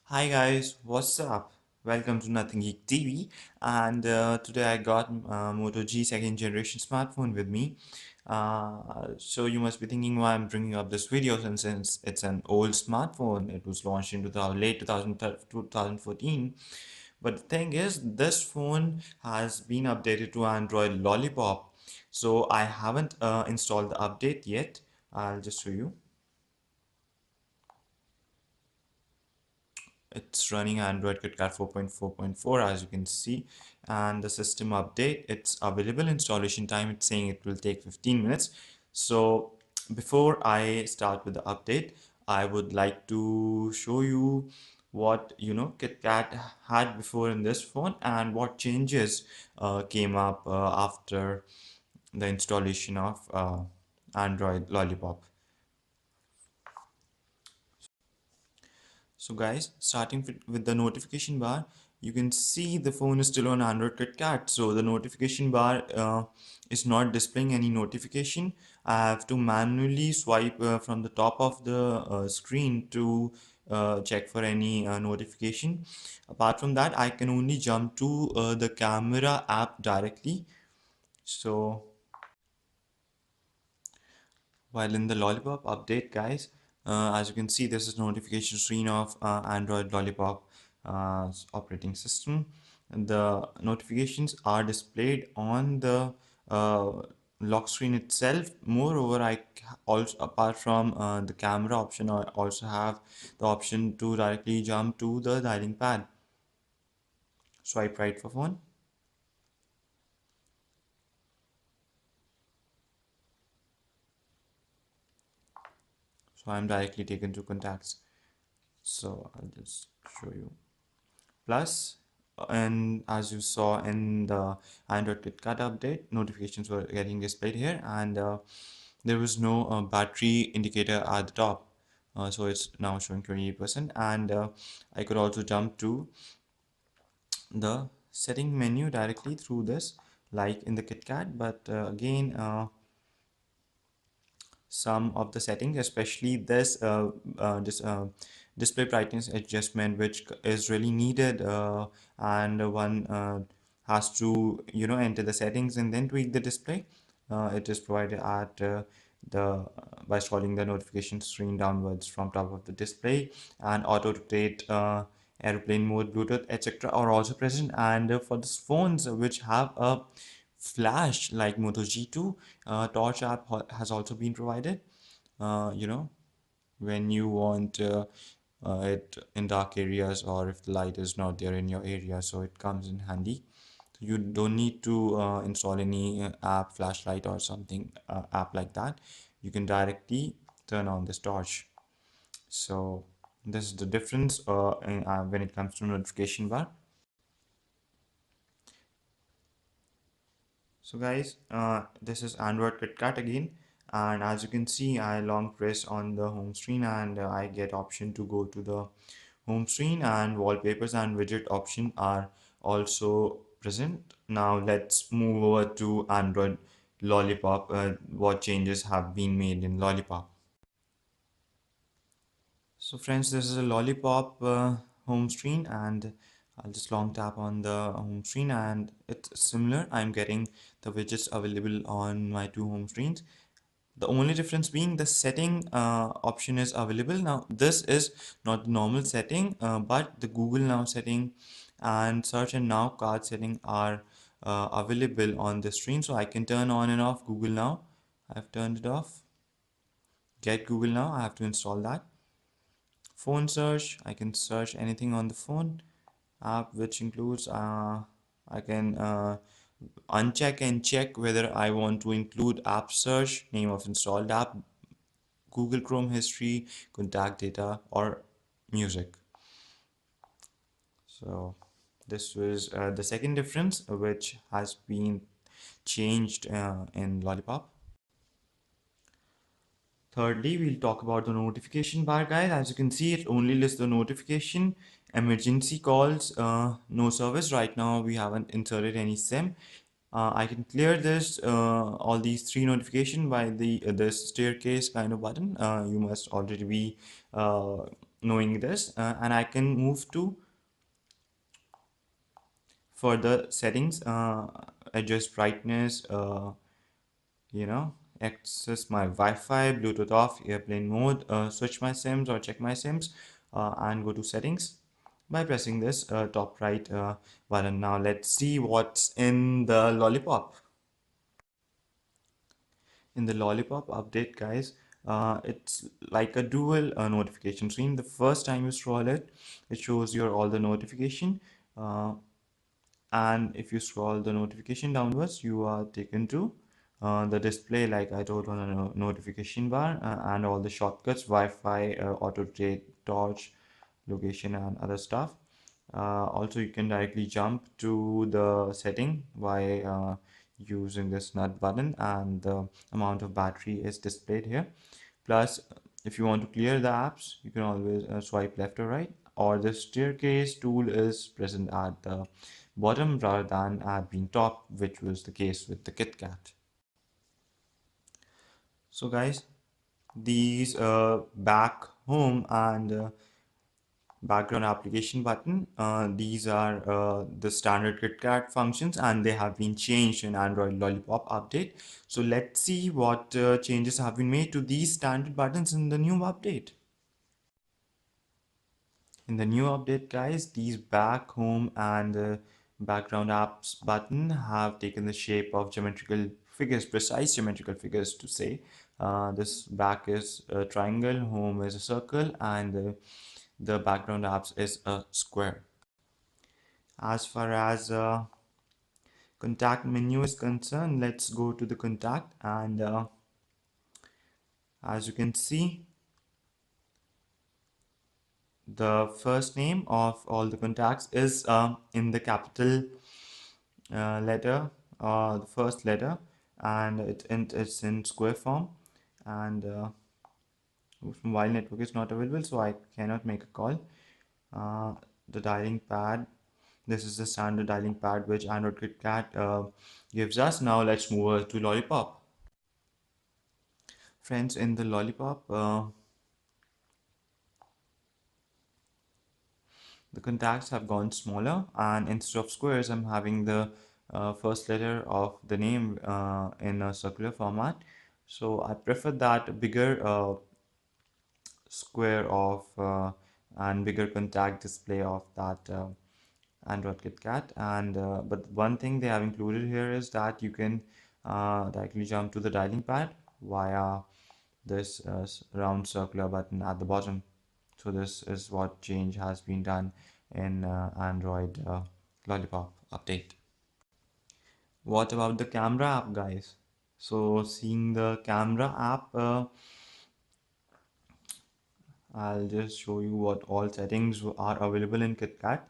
Hi guys, what's up? Welcome to Nothing Geek TV. And today I got Moto G second generation smartphone with me. So you must be thinking why I'm bringing up this video since it's an old smartphone. It was launched in late 2014. But the thing is, this phone has been updated to Android Lollipop. So I haven't installed the update yet. I'll just show you. It's running Android KitKat 4.4.4 as you can see, and the system update, it's available. Installation time, it's saying it will take 15 minutes. So before I start with the update, I would like to show you what KitKat had before in this phone and what changes came up after the installation of Android Lollipop. So guys, starting with the notification bar, you can see the phone is still on Android KitKat. So the notification bar is not displaying any notification. I have to manually swipe from the top of the screen to check for any notification. Apart from that, I can only jump to the camera app directly. So while in the Lollipop update, guys, as you can see, this is notification screen of Android Lollipop operating system. The notifications are displayed on the lock screen itself. Moreover, I also, apart from the camera option, I also have the option to directly jump to the dialing pad. Swipe right for phone. So I'm directly taken to contacts. So I'll just show you. Plus, and as you saw in the Android KitKat update, notifications were getting displayed here, and there was no battery indicator at the top. So it's now showing 28%, and I could also jump to the setting menu directly through this, like in the KitKat. But again, some of the settings, especially this display brightness adjustment, which is really needed, and one has to enter the settings and then tweak the display. It is provided at the by scrolling the notification screen downwards from top of the display, and auto rotate, airplane mode, Bluetooth, etc. are also present. And for the phones which have a flash like Moto G2, torch app has also been provided. You know, when you want it in dark areas, or if the light is not there in your area, so it comes in handy. You don't need to install any app, flashlight or something app like that. You can directly turn on this torch. So this is the difference when it comes to notification bar. So guys, this is Android KitKat again, and as you can see, I long press on the home screen, and I get option to go to the home screen, and wallpapers and widget option are also present. Now let's move over to Android Lollipop. What changes have been made in Lollipop? So friends, this is a Lollipop home screen, and I'll just long tap on the home screen, and it's similar. I'm getting the widgets available on my two home screens. The only difference being the setting option is available. Now this is not the normal setting, but the Google Now setting and search and now card setting are available on the screen. So I can turn on and off Google Now. I've turned it off. Get Google Now, I have to install that. Phone search, I can search anything on the phone. App, which includes I can uncheck and check whether I want to include app search, name of installed app, Google Chrome history, contact data, or music. So this was the second difference which has been changed in Lollipop. Thirdly, we'll talk about the notification bar, guys. As you can see, it only lists the notification, emergency calls, no service. Right now, we haven't inserted any SIM. I can clear this all these three notification by the this staircase kind of button. You must already be knowing this, and I can move to further settings, adjust brightness, access my Wi-Fi, Bluetooth off, airplane mode, switch my SIMs or check my SIMs, and go to settings by pressing this top right button. Now let's see what's in the Lollipop. In the Lollipop update, guys, it's like a dual notification screen. The first time you scroll it, it shows your all the notification. Uh, and if you scroll the notification downwards, you are taken to the display, like I told, on a notification bar, and all the shortcuts, Wi-Fi, auto date, torch, location, and other stuff. Also, you can directly jump to the setting by using this nut button, and the amount of battery is displayed here. Plus, if you want to clear the apps, you can always swipe left or right, or the staircase tool is present at the bottom rather than at being top, which was the case with the KitKat. So guys, these back home and background application button, these are the standard KitKat functions, and they have been changed in Android Lollipop update. So let's see what changes have been made to these standard buttons in the new update. In the new update, guys, these back, home, and background apps button have taken the shape of geometrical figures, precise geometrical figures to say. This back is a triangle, home is a circle, and the background apps is a square. As far as contact menu is concerned, let's go to the contact, and as you can see, the first name of all the contacts is in the capital letter, the first letter, and it's in square form, and mobile network is not available, so I cannot make a call. The dialing pad, this is the standard dialing pad which Android KitKat gives us. Now let's move over to Lollipop. Friends, in the Lollipop, the contacts have gone smaller, and instead of squares, I'm having the first letter of the name in a circular format. So I prefer that bigger square of and bigger contact display of that Android KitKat. And but one thing they have included here is that you can directly jump to the dialing pad via this round circular button at the bottom. So this is what change has been done in Android Lollipop update. What about the camera app, guys? So seeing the camera app, I'll just show you what all settings are available in KitKat.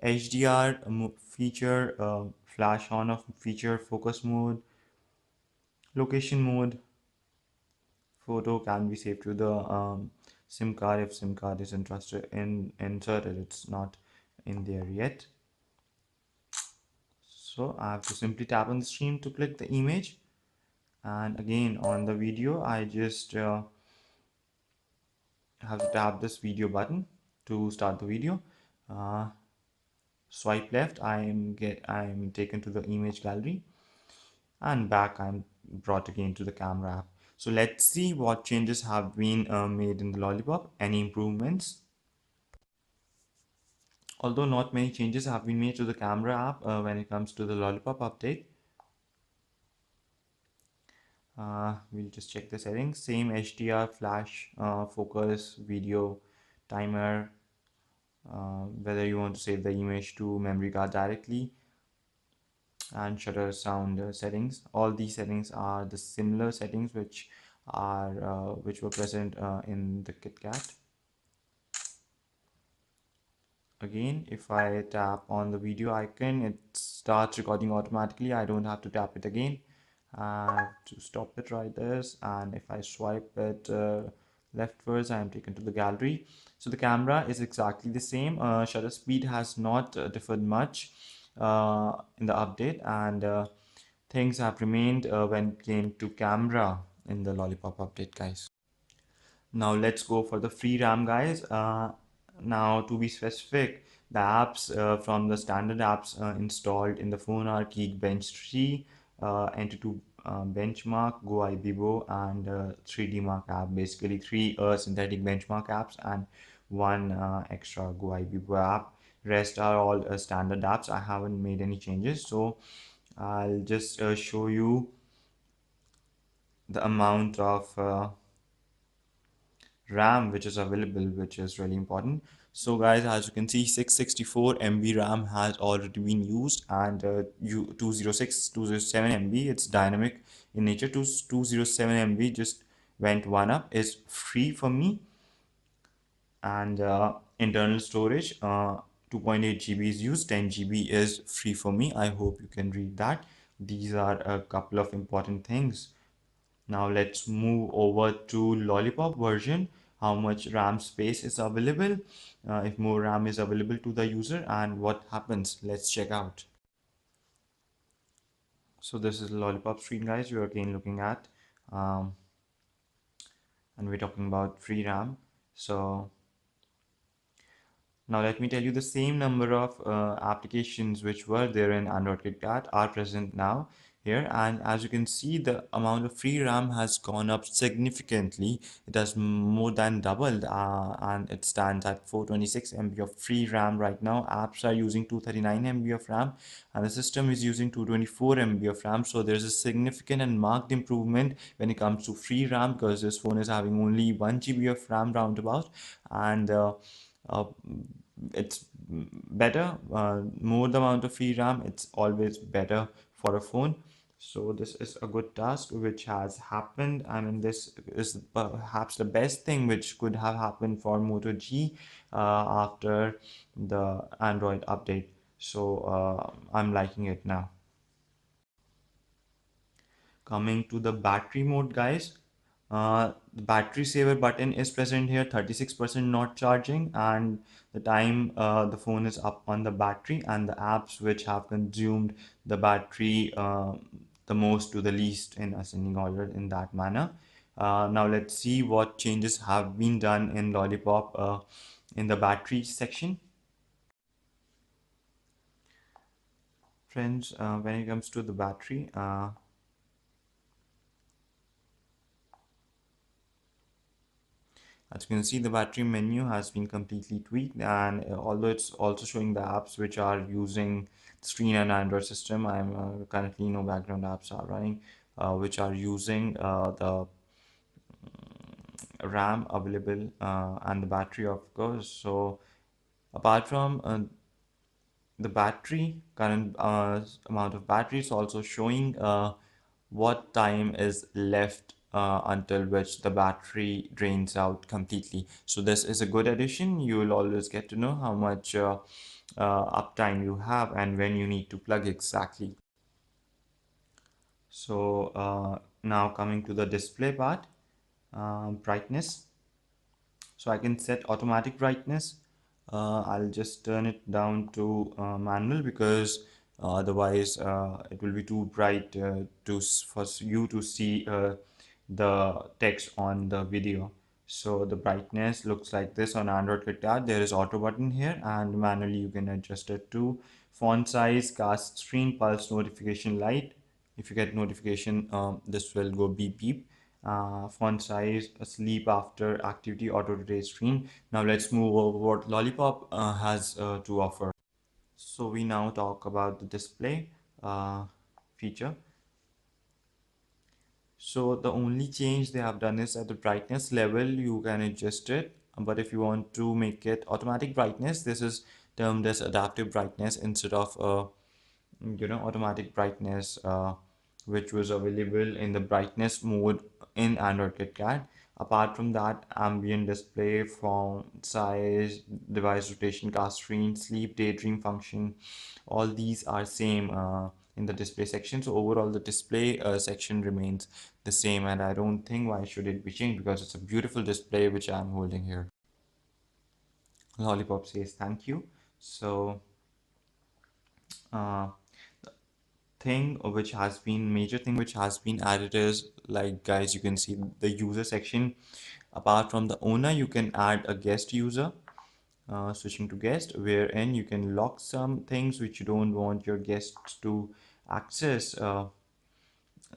HDR feature, flash on off feature, focus mode, location mode, photo can be saved to the SIM card if SIM card is inserted. It's not in there yet. So I have to simply tap on the stream to click the image, and again on the video I just have to tap this video button to start the video. uh, Swipe left, I'm taken to the image gallery, and back I'm brought again to the camera app. So let's see what changes have been made in the Lollipop, any improvements. Although not many changes have been made to the camera app when it comes to the Lollipop update. We'll just check the settings. Same HDR, flash, focus, video, timer, whether you want to save the image to memory card directly, and shutter sound settings. All these settings are the similar settings which were present in the KitKat. Again, if I tap on the video icon, it starts recording automatically. I don't have to tap it again. I have to stop it right there, and if I swipe it leftwards, I am taken to the gallery. So the camera is exactly the same. Shutter speed has not differed much in the update, and things have remained when it came to camera in the Lollipop update, guys. Now let's go for the free RAM, guys. Now to be specific, the apps from the standard apps installed in the phone are Geekbench 3, Enter2 Benchmark, Go IBIBO, and 3D Mark app. Basically, three synthetic benchmark apps and one extra Go IBIBO app. Rest are all standard apps. I haven't made any changes, so I'll just show you the amount of RAM which is available, which is really important. So guys, as you can see, 664 MB RAM has already been used, and 206 207 MB, it's dynamic in nature. 207 MB just went one up, is free for me. And internal storage, 2.8 GB is used, 10 GB is free for me. I hope you can read that. These are a couple of important things. Now let's move over to Lollipop version. How much RAM space is available, if more RAM is available to the user, and what happens. Let's check out. So this is Lollipop screen, guys, you're again looking at, um, and we're talking about free RAM. So now let me tell you, the same number of applications which were there in Android KitKat are present now here, and as you can see, the amount of free RAM has gone up significantly. It has more than doubled, and it stands at 426 MB of free RAM right now. Apps are using 239 MB of RAM, and the system is using 224 MB of RAM. So there's a significant and marked improvement when it comes to free RAM, because this phone is having only 1 GB of RAM roundabout, and uh, it's better. More the amount of free RAM, it's always better for a phone. So this is a good task which has happened. I mean, this is perhaps the best thing which could have happened for Moto G after the Android update. So I'm liking it now. Coming to the battery mode, guys, the battery saver button is present here, 36% not charging, and the time the phone is up on the battery, and the apps which have consumed the battery the most to the least in ascending order, in that manner. Now let's see what changes have been done in Lollipop in the battery section. Friends, when it comes to the battery, as you can see, the battery menu has been completely tweaked, and although it's also showing the apps which are using screen and Android system, I'm currently no background apps are running, which are using the RAM available and the battery, of course. So apart from the battery current amount of battery, is also showing what time is left until which the battery drains out completely. So this is a good addition. You will always get to know how much uptime you have and when you need to plug exactly. So now coming to the display part, brightness. So I can set automatic brightness. I'll just turn it down to manual, because otherwise it will be too bright for you to see the text on the video. So the brightness looks like this on Android KitKat. There is auto button here, and manually you can adjust it to font size, cast screen, pulse notification light. If you get notification, this will go beep beep. Font size, sleep after activity, auto rotate screen. Now let's move over what Lollipop has to offer. So we now talk about the display feature. So the only change they have done is at the brightness level you can adjust it, but if you want to make it automatic brightness, this is termed as adaptive brightness instead of automatic brightness, which was available in the brightness mode in Android KitKat. Apart from that, ambient display, font size, device rotation, cast screen, sleep, daydream function, all these are same in the display section. So overall the display section remains the same, and I don't think why should it be changed, because it's a beautiful display which I'm holding here. Lollipop says thank you. So uh, thing which has been major thing which has been added is, like, guys, you can see the user section. Apart from the owner, you can add a guest user. Switching to guest, wherein you can lock some things which you don't want your guests to access.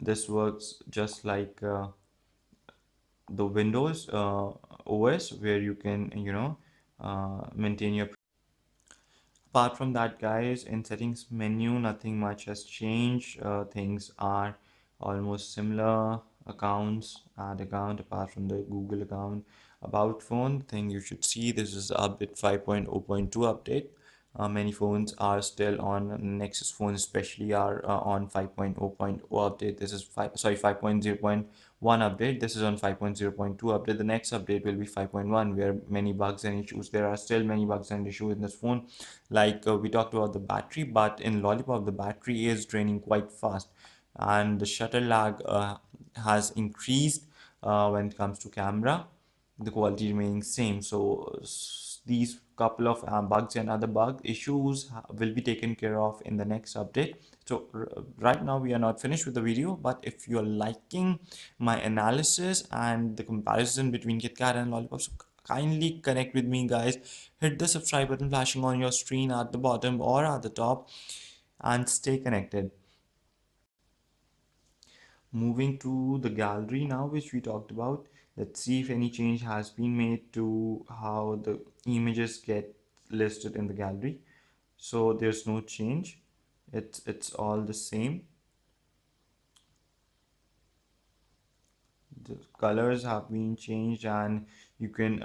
This works just like the Windows OS, where you can, maintain your. Apart from that, guys, in settings menu, nothing much has changed. Things are almost similar. Accounts, add account, apart from the Google account. About phone thing, you should see this is update 5.0.2 update. Many phones are still on Nexus phones, especially are on 5.0.0 update. This is 5.0.1 update. This is on 5.0.2 update. The next update will be 5.1, where many bugs and issues. There are still many bugs and issues in this phone. Like we talked about the battery, but in Lollipop, the battery is draining quite fast, and the shutter lag has increased when it comes to camera. The quality remaining same. So these couple of bugs and other bug issues will be taken care of in the next update. So right now we are not finished with the video, but if you are liking my analysis and the comparison between KitKat and Lollipop, so kindly connect with me, guys. Hit the subscribe button flashing on your screen at the bottom or at the top, and stay connected. Moving to the gallery now, which we talked about. Let's see if any change has been made to how the images get listed in the gallery. So there's no change. It's all the same. The colors have been changed, and you can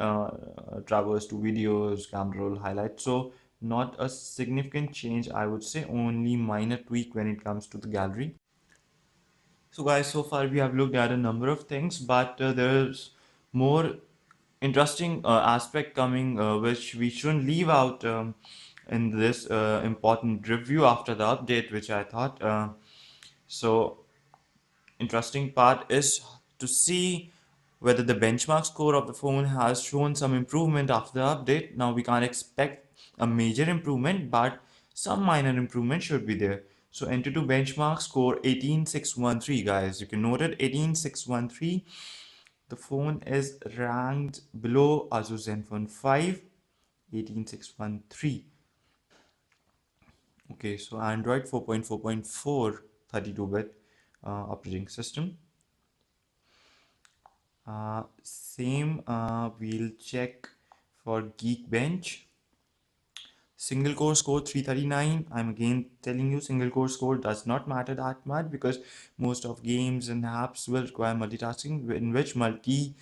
traverse to videos, camera roll, highlight. So not a significant change, I would say, only minor tweak when it comes to the gallery. So guys, so far we have looked at a number of things, but there's more interesting aspect coming, which we shouldn't leave out in this important review after the update, which I thought. So interesting part is to see whether the benchmark score of the phone has shown some improvement after the update. Now we can't expect a major improvement, but some minor improvement should be there. So enter to benchmark score 18613, guys. You can note it, 18613. The phone is ranked below Asus Zenfone 5, 18613. Okay, so Android 4.4.4 32-bit operating system. Same, we'll check for Geekbench. Single core score 339. I'm again telling you, single core score does not matter that much, because most of games and apps will require multitasking, in which multiple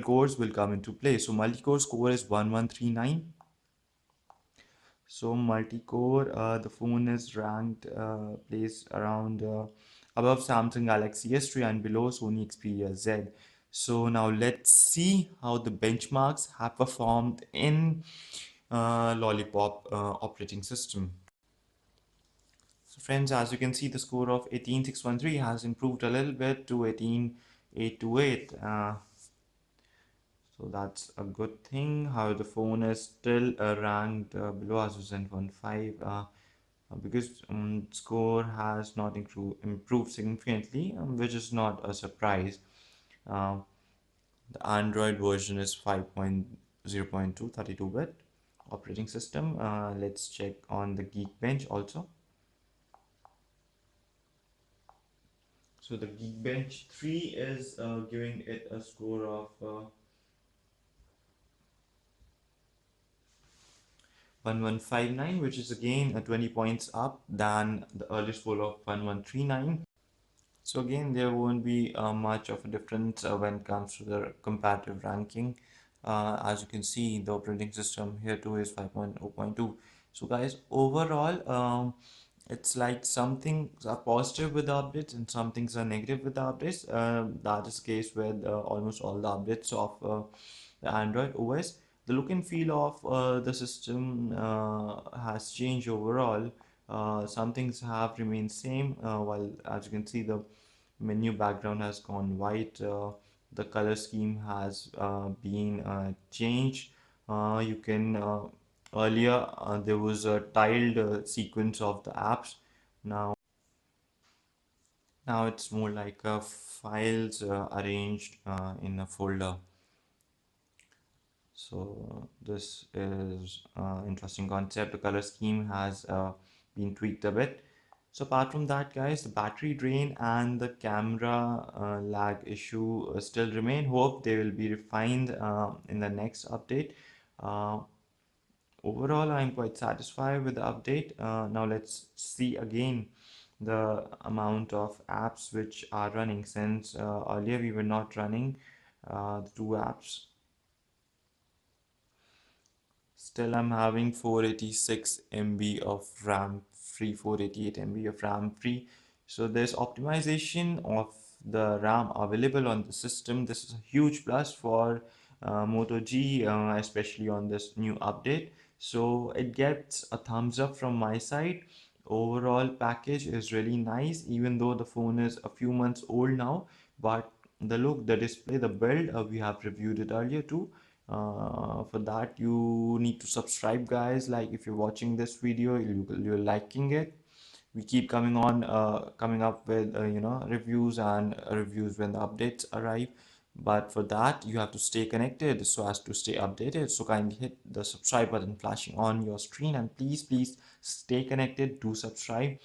cores will come into play. So multi-core score is 1139. So multi-core, the phone is ranked placed around above Samsung Galaxy S3 and below Sony Xperia Z. So now let's see how the benchmarks have performed in Lollipop operating system. So friends, as you can see, the score of 18613 has improved a little bit to 18828. So that's a good thing. How the phone is still ranked below Asus Zenfone 5, because score has not improved significantly, which is not a surprise. Uh, the Android version is 5.0.2 32-bit operating system. Let's check on the Geekbench also. So the Geekbench 3 is giving it a score of 1159, which is again 20 points up than the earlier score of 1139. So again, there won't be much of a difference when it comes to the comparative ranking. As you can see, the operating system here too is 5.0.2. So guys, overall, it's like some things are positive with the updates and some things are negative with the updates. That is the case with almost all the updates of the Android OS. The look and feel of the system has changed overall. Some things have remained same, while as you can see, the menu background has gone white. The color scheme has been changed. You can earlier there was a tiled sequence of the apps, Now, now it's more like files arranged in a folder. So this is interesting concept. The color scheme has been tweaked a bit. So apart from that, guys, the battery drain and the camera lag issue still remain. Hope they will be refined in the next update. Uh, Overall, I'm quite satisfied with the update. Now let's see again the amount of apps which are running, since earlier we were not running the two apps. Still, I'm having 486 MB of RAM free, 488 MB of RAM free. So there's optimization of the RAM available on the system. This is a huge plus for Moto G, especially on this new update. So it gets a thumbs up from my side. Overall package is really nice, even though the phone is a few months old now. But the look, the display, the build, we have reviewed it earlier too. For that you need to subscribe, guys. Like, if you're watching this video, you're liking it, we keep coming up with reviews and reviews when the updates arrive. But for that you have to stay connected so as to stay updated. So kindly hit the subscribe button flashing on your screen, and please stay connected, do subscribe.